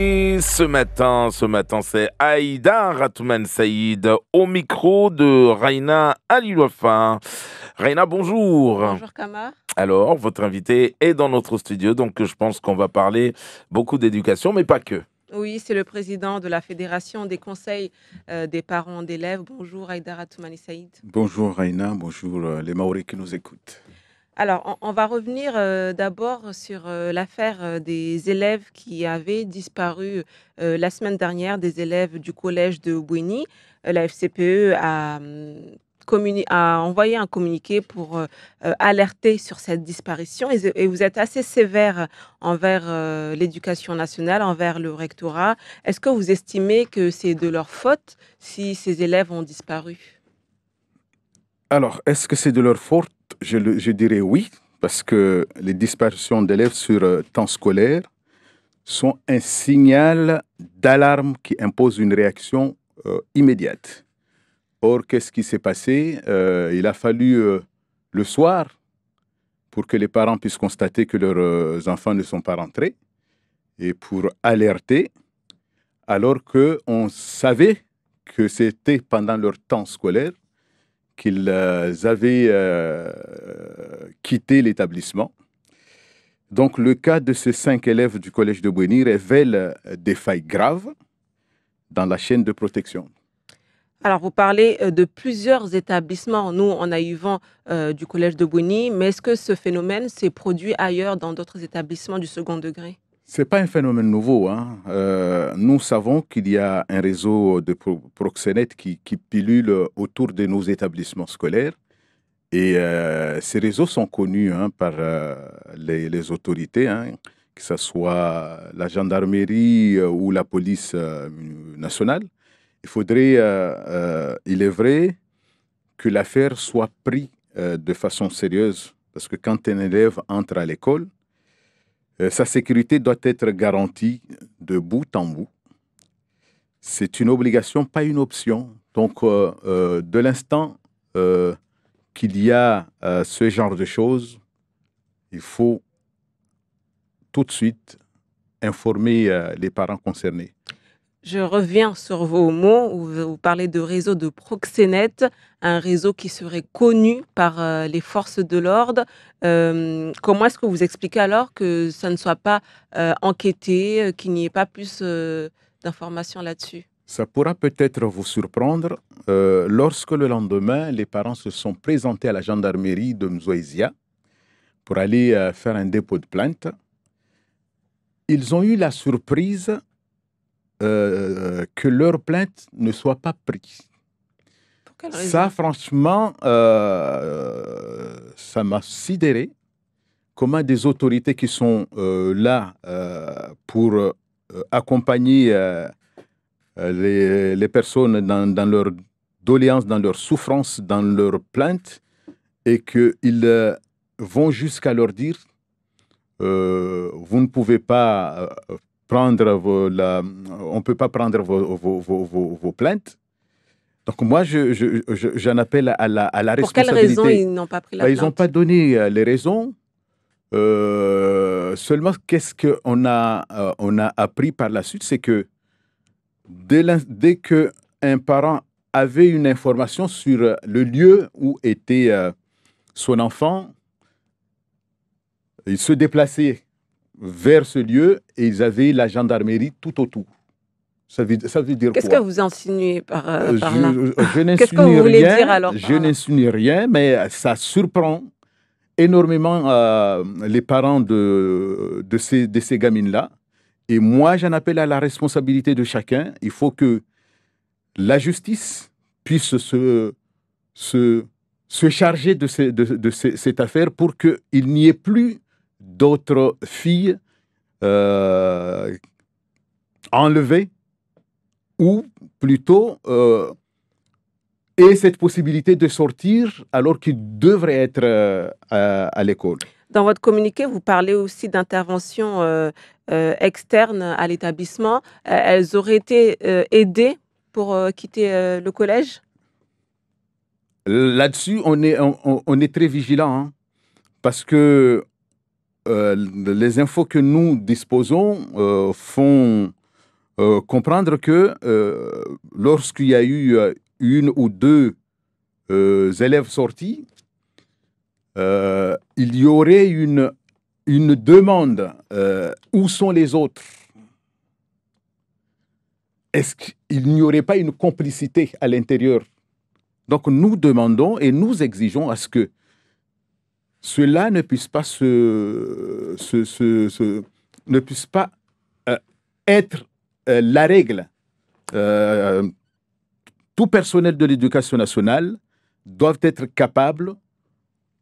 Et ce matin, c'est Aïda Ratoumane Saïd au micro de Raina Alilofa. Raina, bonjour. Bonjour Kama. Alors, votre invité est dans notre studio, donc je pense qu'on va parler beaucoup d'éducation, mais pas que. Oui, c'est le président de la Fédération des conseils des parents d'élèves. Bonjour Aïdara Toumani Saïd. Bonjour Raina, bonjour les Maoris qui nous écoutent. Alors, on va revenir d'abord sur l'affaire des élèves qui avaient disparu la semaine dernière, des élèves du collège de Bouéni. La FCPE a envoyé un communiqué pour alerter sur cette disparition et vous êtes assez sévère envers l'éducation nationale, envers le rectorat. Est-ce que vous estimez que c'est de leur faute si ces élèves ont disparu? Alors, est-ce que c'est de leur faute? Je dirais oui, parce que les disparitions d'élèves sur temps scolaire sont un signal d'alarme qui impose une réaction immédiate. Or, qu'est-ce qui s'est passé? Il a fallu le soir pour que les parents puissent constater que leurs enfants ne sont pas rentrés et pour alerter, alors qu'on savait que c'était pendant leur temps scolaire qu'ils avaient quitté l'établissement. Donc, le cas de ces 5 élèves du collège de Bouéni révèle des failles graves dans la chaîne de protection. Alors, vous parlez de plusieurs établissements. Nous, on a eu vent du collège de Bouéni, mais est-ce que ce phénomène s'est produit ailleurs dans d'autres établissements du second degré? Ce n'est pas un phénomène nouveau, hein. Nous savons qu'il y a un réseau de proxénètes qui pilule autour de nos établissements scolaires. Et ces réseaux sont connus par les autorités, hein, que ce soit la gendarmerie ou la police nationale. Il est vrai que l'affaire soit prise de façon sérieuse, parce que quand un élève entre à l'école, sa sécurité doit être garantie de bout en bout. C'est une obligation, pas une option. Donc, de l'instant qu'il y a ce genre de choses, il faut tout de suite informer les parents concernés. Je reviens sur vos mots où vous parlez de réseau de proxénètes, un réseau qui serait connu par les forces de l'ordre. Comment est-ce que vous expliquez alors que ça ne soit pas enquêté, qu'il n'y ait pas plus d'informations là-dessus? Ça pourra peut-être vous surprendre. Lorsque le lendemain, les parents se sont présentés à la gendarmerie de Mzouaïzia pour aller faire un dépôt de plainte, ils ont eu la surprise que leur plainte ne soit pas prise. Pour quelle raison? Ça, franchement, ça m'a sidéré. Comment des autorités qui sont là pour accompagner les personnes dans leur doléances, dans leur souffrance, dans leur plainte, et qu'ils vont jusqu'à leur dire vous ne pouvez pas on ne peut pas prendre vos plaintes. Donc moi, j'en appelle à la responsabilité. Pour quelles raisons ils n'ont pas pris la plainte? Ils n'ont pas donné les raisons. Seulement, qu'est-ce qu'on a appris par la suite, c'est que dès qu'un parent avait une information sur le lieu où était son enfant, il se déplaçait vers ce lieu et ils avaient la gendarmerie tout autour. Ça veut dire Qu'est-ce quoi? que vous insinuez par là? Qu'est-ce que vous voulez dire alors Je n'insinue rien, mais ça surprend énormément les parents de ces gamines-là. Et moi, j'en appelle à la responsabilité de chacun. Il faut que la justice puisse se charger de cette affaire pour qu'il n'y ait plus d'autres filles enlevées, ou plutôt aient cette possibilité de sortir alors qu'ils devraient être à l'école. Dans votre communiqué, vous parlez aussi d'interventions externes à l'établissement. Elles auraient été aidées pour quitter le collège? Là-dessus, on est très vigilant, hein, parce que les infos que nous disposons font comprendre que lorsqu'il y a eu une ou deux élèves sortis, il y aurait une demande. Où sont les autres? Est-ce qu'il n'y aurait pas une complicité à l'intérieur? Donc nous demandons et nous exigeons à ce que cela ne puisse pas ne puisse pas être la règle. Tout personnel de l'éducation nationale doivent être capables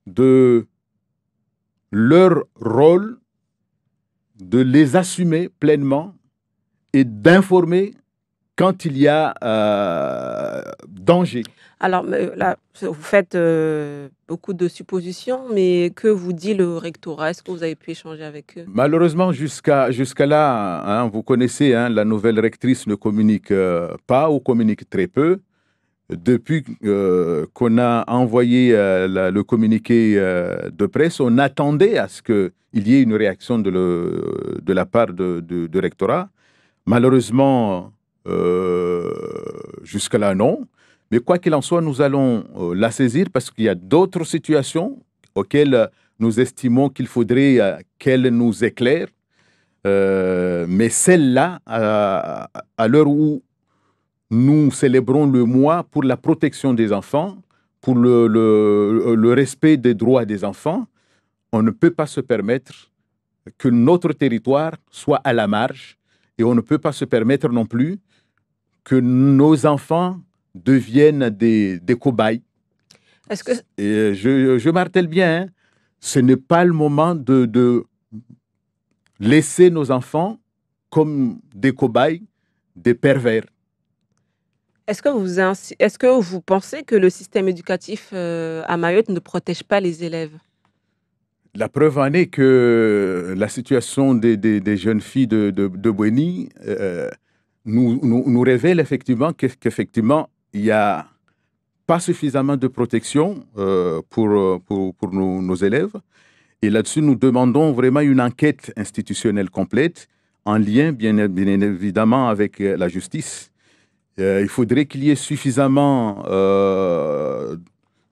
de leur rôle, de les assumer pleinement et d'informer quand il y a danger. Alors là, vous faites beaucoup de suppositions, mais que vous dit le rectorat? Est-ce que vous avez pu échanger avec eux? Malheureusement, jusqu'à là, hein, vous connaissez, hein, la nouvelle rectrice ne communique pas ou communique très peu. Depuis qu'on a envoyé le communiqué de presse, on attendait à ce qu'il y ait une réaction de la part du rectorat. Malheureusement, jusqu'à là, non. Mais quoi qu'il en soit, nous allons la saisir parce qu'il y a d'autres situations auxquelles nous estimons qu'il faudrait qu'elle nous éclaire. Mais celle-là, à l'heure où nous célébrons le mois pour la protection des enfants, pour le respect des droits des enfants, on ne peut pas se permettre que notre territoire soit à la marge et on ne peut pas se permettre non plus que nos enfants deviennent des cobayes. Est-ce que... Et je martèle bien, hein, ce n'est pas le moment de laisser nos enfants comme des cobayes, des pervers. Est-ce que vous pensez que le système éducatif à Mayotte ne protège pas les élèves? La preuve en est que la situation des jeunes filles de Bouéni nous révèle effectivement qu'effectivement, il n'y a pas suffisamment de protection pour nos élèves. Et là-dessus, nous demandons vraiment une enquête institutionnelle complète en lien, bien évidemment, avec la justice. Il faudrait qu'il y ait suffisamment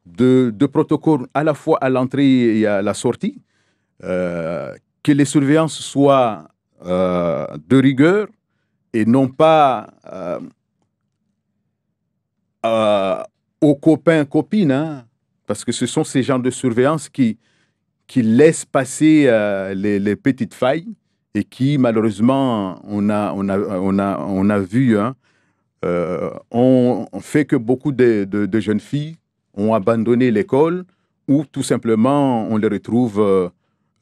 de protocoles à la fois à l'entrée et à la sortie, que les surveillances soient de rigueur et non pas aux copains, copines, hein, parce que ce sont ces genres de surveillance qui laissent passer les petites failles et qui, malheureusement, on a vu, hein, on fait que beaucoup de jeunes filles ont abandonné l'école ou tout simplement on les retrouve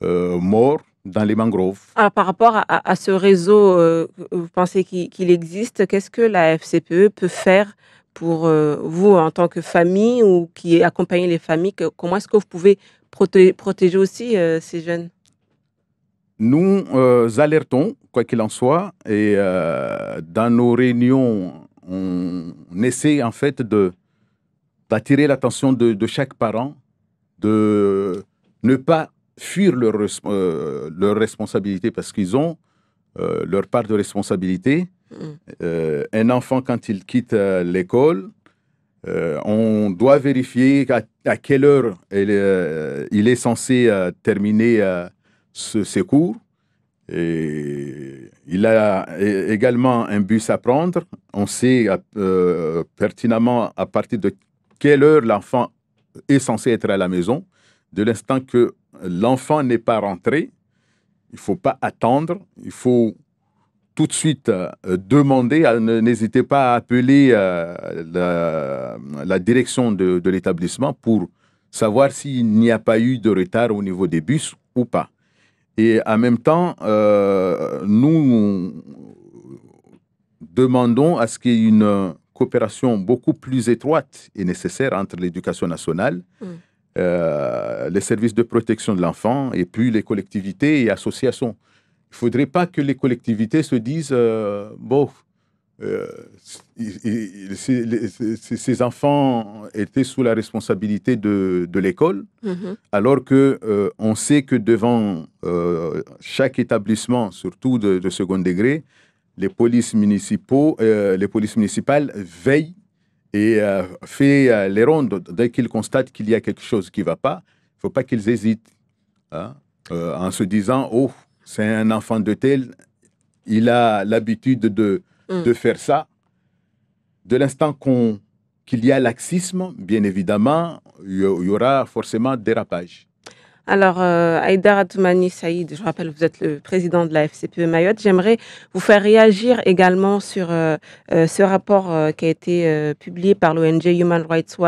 morts dans les mangroves. Alors, par rapport à ce réseau, vous pensez qu'il existe, qu'est-ce que la FCPE peut faire pour vous en tant que famille ou qui accompagnez les familles? Comment est-ce que vous pouvez protéger aussi ces jeunes? Nous alertons, quoi qu'il en soit, et dans nos réunions, on essaie en fait d'attirer l'attention de chaque parent, de ne pas fuir leur responsabilité parce qu'ils ont leur part de responsabilité. Un enfant, quand il quitte l'école, on doit vérifier à quelle heure il est censé terminer ses cours. Et il a également un bus à prendre. On sait pertinemment à partir de quelle heure l'enfant est censé être à la maison. De l'instant que l'enfant n'est pas rentré, il ne faut pas attendre. Il faut tout de suite demander. N'hésitez pas à appeler la direction de l'établissement pour savoir s'il n'y a pas eu de retard au niveau des bus ou pas. Et en même temps, nous demandons à ce qu'il y ait une coopération beaucoup plus étroite et nécessaire entre l'éducation nationale, les services de protection de l'enfant et puis les collectivités et associations. Il ne faudrait pas que les collectivités se disent bon, ces enfants étaient sous la responsabilité de l'école, alors qu'on sait que devant chaque établissement, surtout de second degré, les polices municipales veillent et fait les rondes. Dès qu'ils constatent qu'il y a quelque chose qui ne va pas, il ne faut pas qu'ils hésitent, hein, en se disant « Oh, c'est un enfant de tel, il a l'habitude de faire ça ». De l'instant qu'il y a laxisme, bien évidemment, il y aura forcément dérapage. Alors, Haïdar Atoumani Saïd, je rappelle, vous êtes le président de la FCPE Mayotte. J'aimerais vous faire réagir également sur ce rapport qui a été publié par l'ONG Human Rights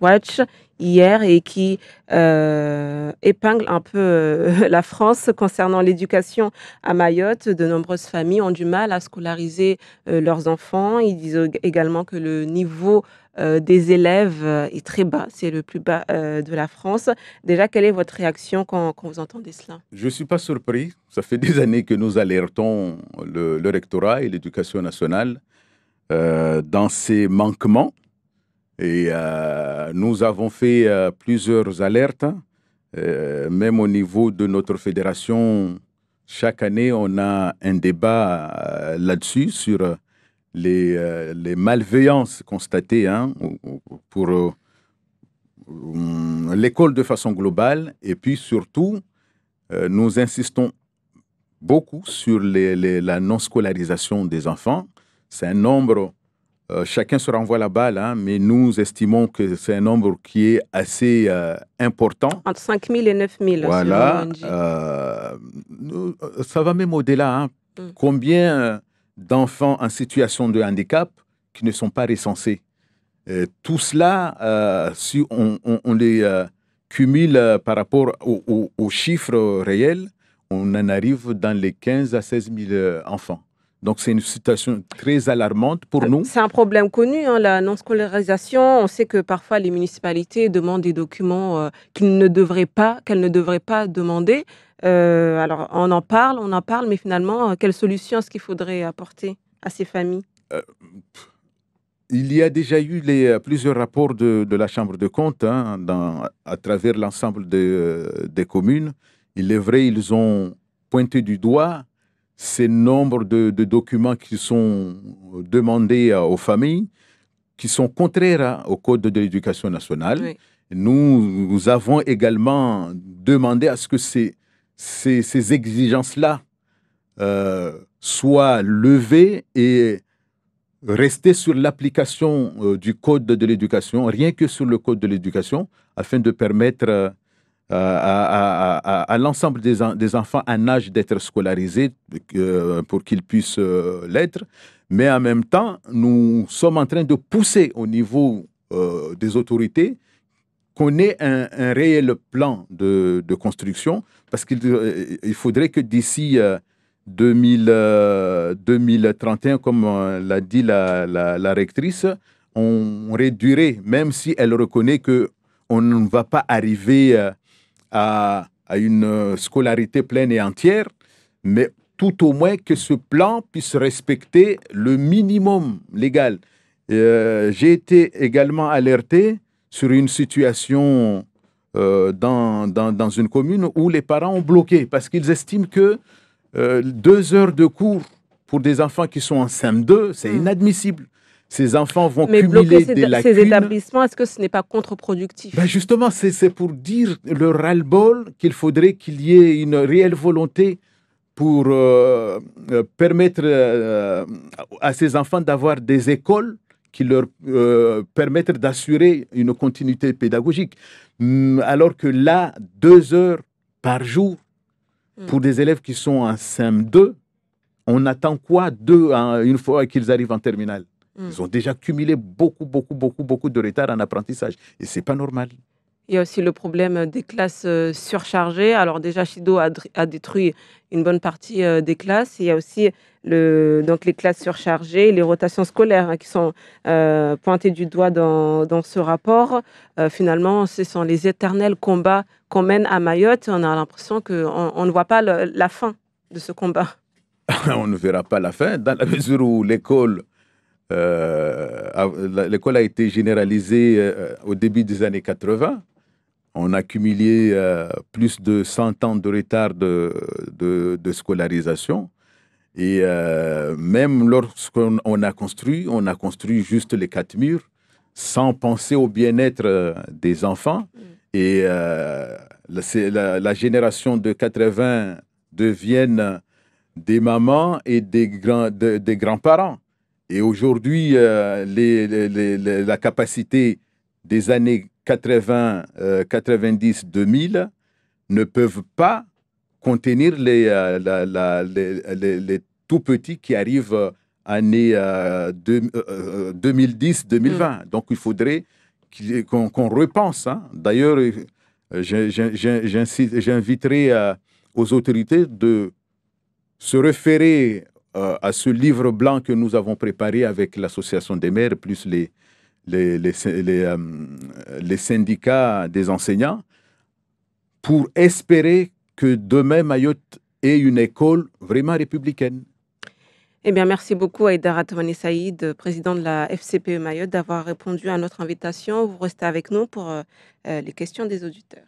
Watch hier et qui épingle un peu la France concernant l'éducation à Mayotte. De nombreuses familles ont du mal à scolariser leurs enfants. Ils disent également que le niveau des élèves est très bas, c'est le plus bas de la France. Déjà, quelle est votre réaction quand vous entendez cela? Je ne suis pas surpris. Ça fait des années que nous alertons le rectorat et l'éducation nationale dans ces manquements. Et nous avons fait plusieurs alertes, même au niveau de notre fédération. Chaque année, on a un débat là-dessus sur les malveillances constatées, hein, pour l'école de façon globale. Et puis surtout, nous insistons beaucoup sur la non-scolarisation des enfants. C'est un nombre, chacun se renvoie la balle, hein, mais nous estimons que c'est un nombre qui est assez important. Entre 5 000 et 9 000. Voilà. Ça va même au-delà. Hein. Combien d'enfants en situation de handicap qui ne sont pas recensés? Tout cela, si on les cumule par rapport aux chiffres réels, on en arrive dans les 15 à 16 000 enfants. Donc, c'est une situation très alarmante pour nous. C'est un problème connu, hein, la non-scolarisation. On sait que parfois, les municipalités demandent des documents qu'elles ne devraient pas demander. Alors, on en parle, mais finalement, quelle solution est-ce qu'il faudrait apporter à ces familles? Il y a déjà eu plusieurs rapports de la Chambre de compte, hein, à travers l'ensemble des communes. Il est vrai, ils ont pointé du doigt ces nombres de documents qui sont demandés aux familles, qui sont contraires au Code de l'éducation nationale. Oui. Nous avons également demandé à ce que ces exigences-là soient levées et rester sur l'application du Code de l'éducation, rien que sur le Code de l'éducation, afin de permettre à l'ensemble des enfants en âge d'être scolarisés pour qu'ils puissent l'être. Mais en même temps, nous sommes en train de pousser au niveau des autorités qu'on ait un réel plan de construction, parce qu'il faudrait que d'ici 2031, comme l'a dit la rectrice, on réduirait, même si elle reconnaît qu'on ne va pas arriver à une scolarité pleine et entière, mais tout au moins que ce plan puisse respecter le minimum légal. J'ai été également alerté sur une situation dans une commune où les parents ont bloqué parce qu'ils estiment que 2 heures de cours pour des enfants qui sont en CM2, c'est inadmissible. Ces enfants vont cumuler des lacunes. Ces établissements, est-ce que ce n'est pas contre-productif? Ben justement, c'est pour dire le ras-le-bol qu'il faudrait qu'il y ait une réelle volonté pour permettre à ces enfants d'avoir des écoles qui leur permettent d'assurer une continuité pédagogique. Alors que là, 2 heures par jour pour des élèves qui sont en CM2, on attend quoi d'eux une fois qu'ils arrivent en terminale? Ils ont déjà cumulé beaucoup de retard en apprentissage. Et ce n'est pas normal. Il y a aussi le problème des classes surchargées. Alors déjà, Chido a détruit une bonne partie des classes. Il y a aussi donc les classes surchargées, les rotations scolaires qui sont pointées du doigt dans ce rapport. Finalement, ce sont les éternels combats qu'on mène à Mayotte. On a l'impression qu'on ne voit pas la fin de ce combat. On ne verra pas la fin, dans la mesure où l'école a été généralisée au début des années 80. On a cumulé plus de 100 ans de retard de scolarisation. Et même lorsqu'on a construit, on a construit juste les 4 murs sans penser au bien-être des enfants. Et la génération de 80 deviennent des mamans et des grands-parents. Et aujourd'hui, la capacité des années 80, 90, 2000 ne peuvent pas contenir les tout petits qui arrivent année 2010-2020. Donc, il faudrait qu'on repense. Hein. D'ailleurs, j'inviterai aux autorités de se référer à ce livre blanc que nous avons préparé avec l'Association des maires, plus les syndicats des enseignants, pour espérer que demain, Mayotte ait une école vraiment républicaine. Eh bien, merci beaucoup Aïdara Toumani Saïd, président de la FCPE Mayotte, d'avoir répondu à notre invitation. Vous restez avec nous pour les questions des auditeurs.